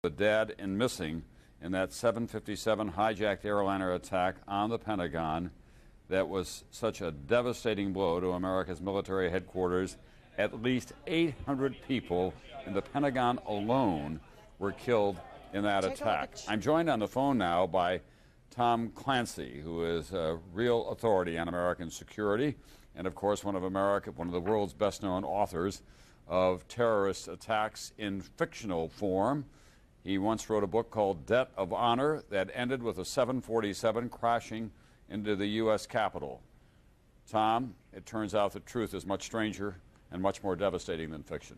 The dead and missing in that 757 hijacked airliner attack on the Pentagon that was such a devastating blow to America's military headquarters. At least 800 people in the Pentagon alone were killed in that attack. I'm joined on the phone now by Tom Clancy, who is a real authority on American security and, of course, one of the world's best-known authors of terrorist attacks in fictional form. He once wrote a book called Debt of Honor that ended with a 747 crashing into the U.S. Capitol. Tom, it turns out that truth is much stranger and much more devastating than fiction.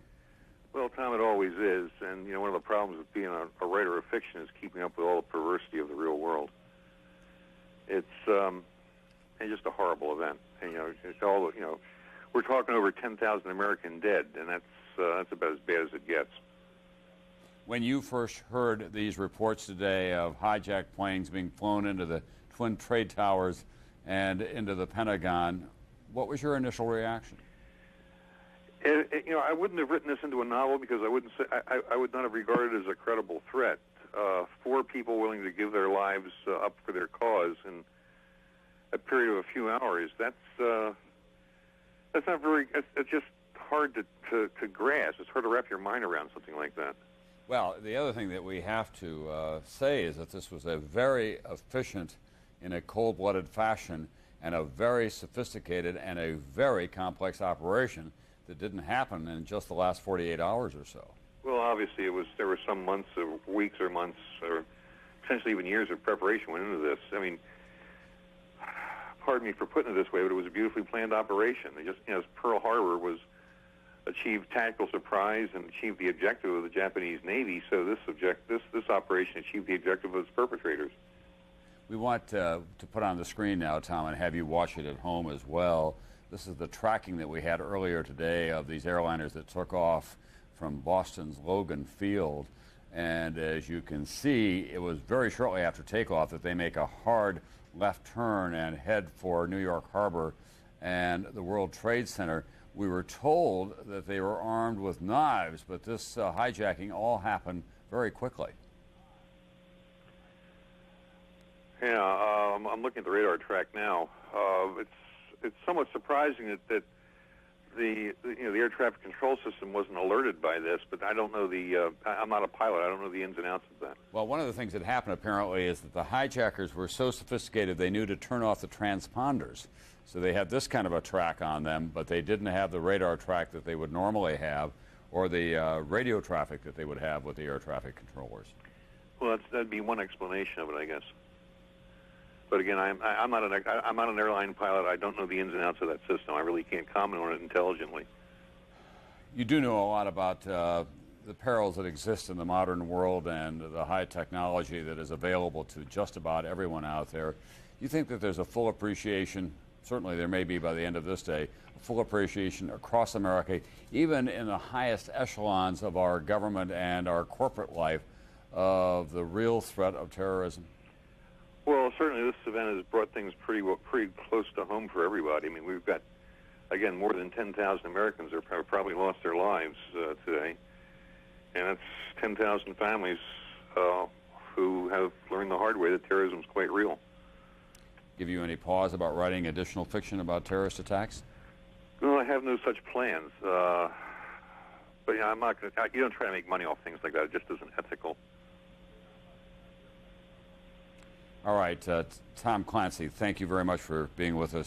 Well, Tom, it always is. And, one of the problems with being a writer of fiction is keeping up with all the perversity of the real world. It's just a horrible event. And, it's all, we're talking over 10,000 American dead, and that's about as bad as it gets. When you first heard these reports today of hijacked planes being flown into the Twin Trade Towers and into the Pentagon, what was your initial reaction? I wouldn't have written this into a novel because I would not have regarded it as a credible threat. 4 people willing to give their lives up for their cause in a period of a few hours. That's not very. It's just hard to grasp. It's hard to wrap your mind around something like that. Well, the other thing that we have to say is that this was a very efficient, in a cold-blooded fashion, and a very sophisticated and a very complex operation that didn't happen in just the last 48 hours or so. Well, obviously, there were some months or weeks or months or potentially even years of preparation went into this. I mean, pardon me for putting it this way, but it was a beautifully planned operation. As Pearl Harbor achieved tactical surprise and achieved the objective of the Japanese Navy, so this operation achieved the objective of its perpetrators. We want to put on the screen now, Tom, and have you watch it at home as well. This is the tracking that we had earlier today of these airliners that took off from Boston's Logan Field. And as you can see, it was very shortly after takeoff that they make a hard left turn and head for New York Harbor and the World Trade Center. We were told that they were armed with knives, but this hijacking all happened very quickly. Yeah, I'm looking at the radar track now. It's somewhat surprising that the air traffic control system wasn't alerted by this, but I don't know I'm not a pilot. I don't know the ins and outs of that. Well, one of the things that happened apparently is that the hijackers were so sophisticated they knew to turn off the transponders. So they had this kind of a track on them, but they didn't have the radar track that they would normally have, or the radio traffic that they would have with the air traffic controllers. Well, that'd be one explanation of it, I guess. But again, I'm not an airline pilot. I don't know the ins and outs of that system. I really can't comment on it intelligently. You do know a lot about the perils that exist in the modern world and the high technology that is available to just about everyone out there. You think that there's a full appreciation, certainly there may be by the end of this day, a full appreciation across America, even in the highest echelons of our government and our corporate life, of the real threat of terrorism? Well, certainly this event has brought things pretty close to home for everybody. I mean, we've got, again, more than 10,000 Americans have probably lost their lives today. And that's 10,000 families who have learned the hard way that terrorism is quite real. Give you any pause about writing additional fiction about terrorist attacks? No, I have no such plans. But I'm not going to. You don't try to make money off things like that. It just isn't ethical. All right, Tom Clancy, thank you very much for being with us.